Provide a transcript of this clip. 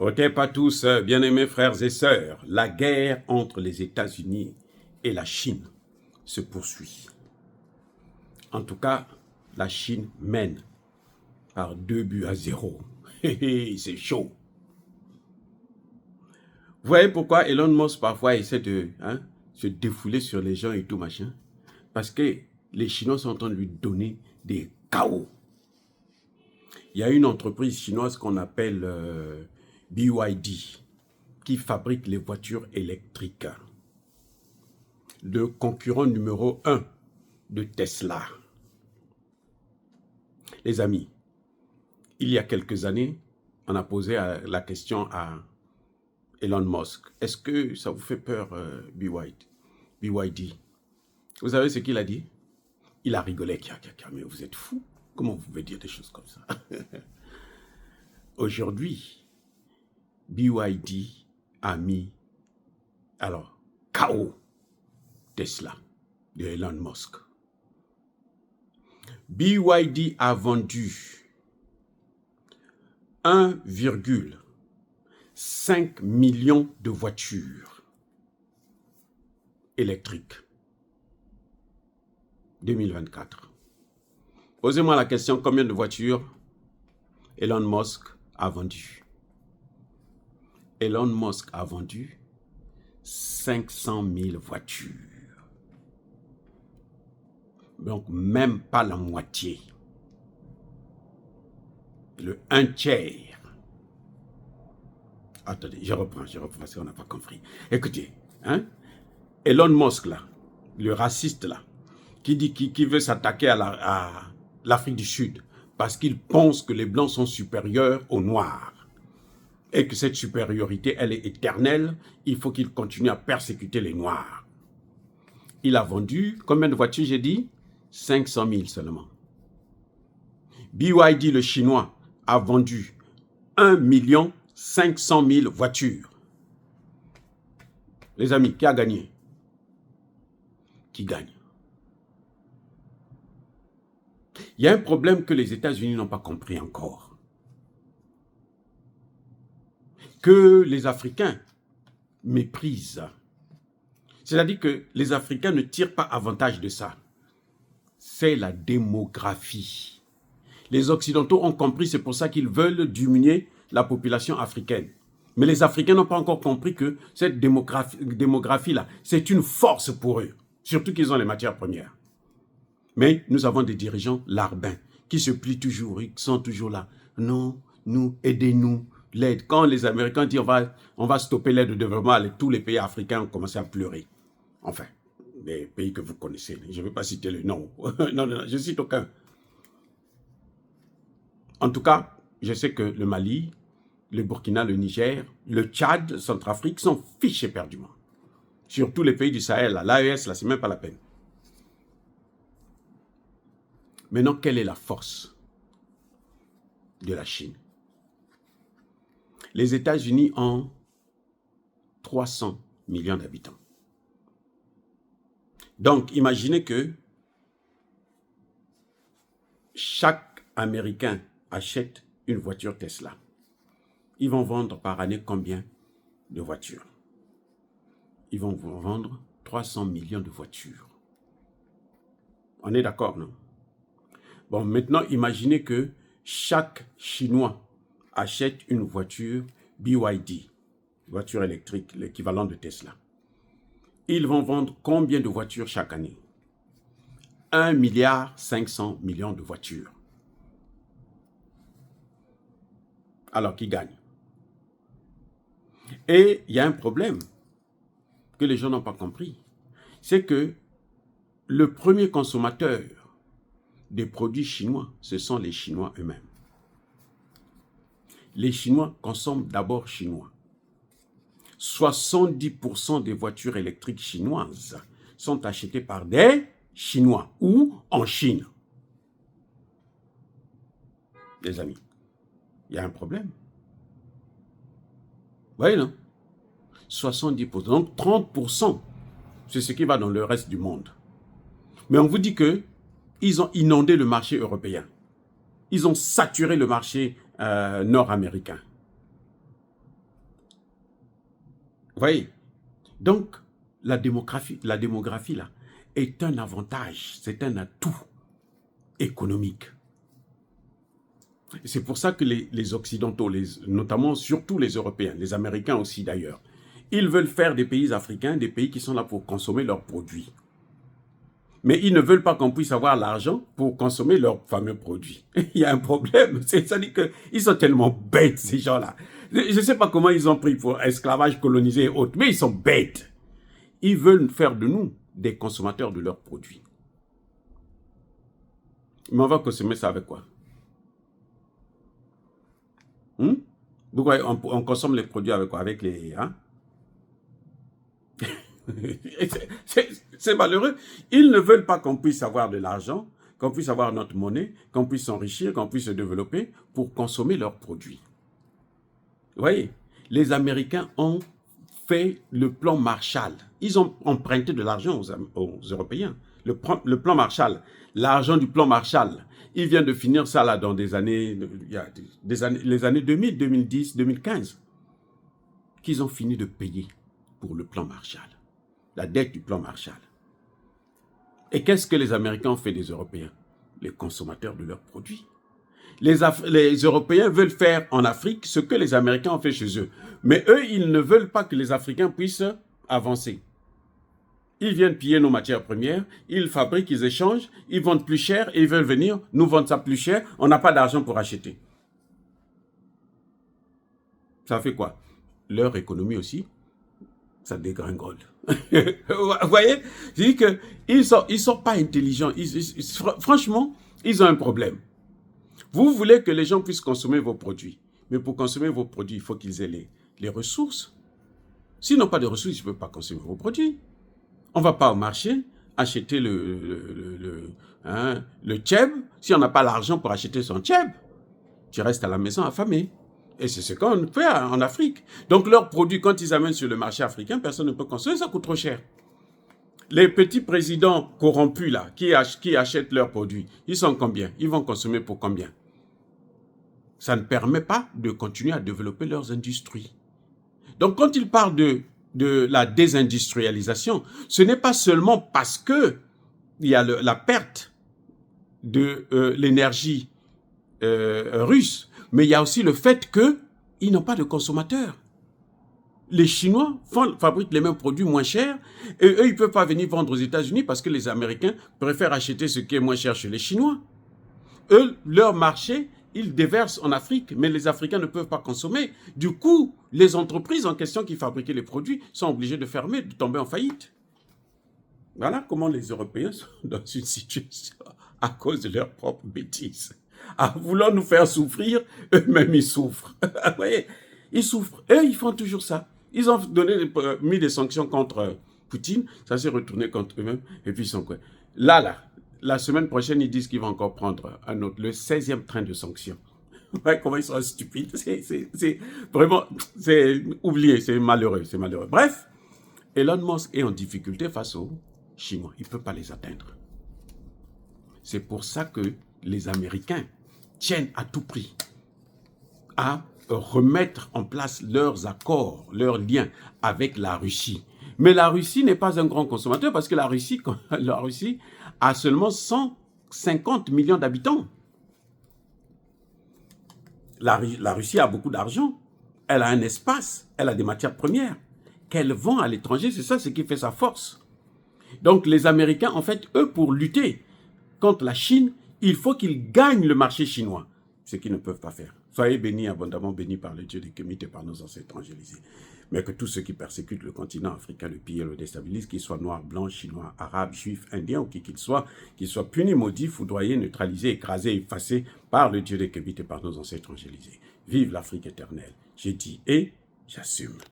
Ok, pas tous, bien-aimés frères et sœurs, la guerre entre les États-Unis et la Chine se poursuit. En tout cas, la Chine mène par 2 buts à 0. C'est chaud. Vous voyez pourquoi Elon Musk parfois essaie de se défouler sur les gens et tout machin? Parce que les Chinois sont en train de lui donner des chaos. Il y a une entreprise chinoise qu'on appelle BYD qui fabrique les voitures électriques. Le concurrent numéro 1 de Tesla. Les amis, il y a quelques années, on a posé la question à Elon Musk. Est-ce que ça vous fait peur, BYD? Vous savez ce qu'il a dit? Il a rigolé. Mais vous êtes fou. Comment vous pouvez dire des choses comme ça? Aujourd'hui, BYD a mis, KO Tesla de Elon Musk. BYD a vendu 1,5 million de voitures électriques. 2024. Posez-moi la question, combien de voitures Elon Musk a vendu? Elon Musk a vendu 500 000 voitures. Donc, même pas la moitié. Le 1/3. Attendez, je reprends, si on n'a pas compris. Écoutez, Elon Musk, là, le raciste, là, qui veut s'attaquer à l'Afrique du Sud parce qu'il pense que les Blancs sont supérieurs aux Noirs et que cette supériorité, elle est éternelle, il faut qu'il continue à persécuter les Noirs. Il a vendu, combien de voitures j'ai dit? 500 000 seulement. BYD, le Chinois, a vendu 1 500 000 voitures. Les amis, qui a gagné? Qui gagne? Il y a un problème que les États-Unis n'ont pas compris encore. Que les Africains méprisent. C'est-à-dire que les Africains ne tirent pas avantage de ça. C'est la démographie. Les Occidentaux ont compris, c'est pour ça qu'ils veulent diminuer la population africaine. Mais les Africains n'ont pas encore compris que cette démographie-là, c'est une force pour eux. Surtout qu'ils ont les matières premières. Mais nous avons des dirigeants larbins qui se plient toujours, ils sont toujours là. Non, nous, aidez-nous, l'aide. Quand les Américains disent on va stopper l'aide de développement, tous les pays africains ont commencé à pleurer. Enfin, les pays que vous connaissez. Je ne vais pas citer le nom. Non, je ne cite aucun. En tout cas, je sais que le Mali, le Burkina, le Niger, le Tchad, Centrafrique sont fichés éperdument. Sur tous les pays du Sahel, l'AES, là, c'est même pas la peine. Maintenant, quelle est la force de la Chine? Les États-Unis ont 300 millions d'habitants. Donc, imaginez que chaque Américain achète une voiture Tesla. Ils vont vendre par année combien de voitures? Ils vont vendre 300 millions de voitures. On est d'accord, non? Bon, maintenant, imaginez que chaque Chinois achète une voiture BYD, voiture électrique, l'équivalent de Tesla. Ils vont vendre combien de voitures chaque année? 1,5 milliard de voitures. Alors, qui gagne? Et il y a un problème que les gens n'ont pas compris. C'est que le premier consommateur des produits chinois, ce sont les Chinois eux-mêmes. Les Chinois consomment d'abord chinois. 70% des voitures électriques chinoises sont achetées par des Chinois ou en Chine. Les amis, il y a un problème. Vous voyez, non? 70%, donc 30%, c'est ce qui va dans le reste du monde. Mais on vous dit que ils ont inondé le marché européen. Ils ont saturé le marché nord-américain. voyez? Donc, la démographie là, est un avantage, c'est un atout économique. C'est pour ça que les Occidentaux, notamment surtout les Européens, les Américains aussi d'ailleurs, ils veulent faire des pays africains des pays qui sont là pour consommer leurs produits. Mais ils ne veulent pas qu'on puisse avoir l'argent pour consommer leurs fameux produits. Il y a un problème. C'est-à-dire qu'ils sont tellement bêtes, ces gens-là. Je ne sais pas comment ils ont pris pour esclavage colonisé et autres, mais ils sont bêtes. Ils veulent faire de nous des consommateurs de leurs produits. Mais on va consommer ça avec quoi? Vous voyez, on consomme les produits avec quoi? Avec les... Hein? C'est malheureux. Ils ne veulent pas qu'on puisse avoir de l'argent, qu'on puisse avoir notre monnaie, qu'on puisse s'enrichir, qu'on puisse se développer pour consommer leurs produits. Vous voyez, les Américains ont fait le plan Marshall. Ils ont emprunté de l'argent aux Européens. Le plan Marshall, l'argent du plan Marshall, il vient de finir ça là dans des années, les années 2000, 2010, 2015, qu'ils ont fini de payer pour le plan Marshall, la dette du plan Marshall. Et qu'est-ce que les Américains ont fait des Européens? Les consommateurs de leurs produits. Les Européens veulent faire en Afrique ce que les Américains ont fait chez eux. Mais eux, ils ne veulent pas que les Africains puissent avancer. Ils viennent piller nos matières premières, ils fabriquent, ils échangent, ils vendent plus cher et ils veulent venir nous vendre ça plus cher. On n'a pas d'argent pour acheter. Ça fait quoi? Leur économie aussi, ça dégringole. Vous voyez? Je dis qu'ils sont pas intelligents. Franchement, ils ont un problème. Vous voulez que les gens puissent consommer vos produits. Mais pour consommer vos produits, il faut qu'ils aient les ressources. S'ils n'ont pas de ressources, ils ne peuvent pas consommer vos produits. On ne va pas au marché acheter le tchèb si on n'a pas l'argent pour acheter son tchèb. Tu restes à la maison affamé. Et c'est ce qu'on fait en Afrique. Donc leurs produits, quand ils amènent sur le marché africain, personne ne peut consommer, ça coûte trop cher. Les petits présidents corrompus là, qui achètent leurs produits, ils sont combien? Ils vont consommer pour combien? Ça ne permet pas de continuer à développer leurs industries. Donc quand ils parlent de la désindustrialisation, ce n'est pas seulement parce que il y a la perte de l'énergie russe, mais il y a aussi le fait qu'ils n'ont pas de consommateurs. Les Chinois fabriquent les mêmes produits moins chers et eux, ils ne peuvent pas venir vendre aux États-Unis parce que les Américains préfèrent acheter ce qui est moins cher chez les Chinois. Eux, leur marché, ils déversent en Afrique, mais les Africains ne peuvent pas consommer. Du coup, les entreprises en question qui fabriquaient les produits sont obligées de fermer, de tomber en faillite. Voilà comment les Européens sont dans une situation à cause de leurs propres bêtises. En voulant nous faire souffrir, eux-mêmes ils souffrent. Vous voyez, ils souffrent. Eux, ils font toujours ça. Ils ont mis des sanctions contre Poutine, ça s'est retourné contre eux-mêmes, et puis ils sont quoi? Là, la semaine prochaine, ils disent qu'ils vont encore prendre un autre, le 16e train de sanctions. Ouais, comment ils sont stupides. C'est vraiment, c'est oublié, c'est malheureux, c'est malheureux. Bref, Elon Musk est en difficulté face aux Chinois. Il ne peut pas les atteindre. C'est pour ça que les Américains tiennent à tout prix à remettre en place leurs accords, leurs liens avec la Russie. Mais la Russie n'est pas un grand consommateur parce que la Russie a seulement 150 millions d'habitants. La Russie a beaucoup d'argent, elle a un espace, elle a des matières premières qu'elle vend à l'étranger, c'est ça ce qui fait sa force. Donc les Américains, en fait, eux, pour lutter contre la Chine, il faut qu'ils gagnent le marché chinois, ce qu'ils ne peuvent pas faire. Soyez bénis, abondamment bénis par le Dieu des Kémites et par nos ancêtres évangélisés. Mais que tous ceux qui persécutent le continent africain, le pillent et le déstabilisent, qu'ils soient noirs, blancs, chinois, arabes, juifs, indiens ou qui qu'ils soient punis, maudits, foudroyés, neutralisés, écrasés, effacés par le Dieu des Kémites et par nos ancêtres évangélisés. Vive l'Afrique éternelle. J'ai dit et j'assume.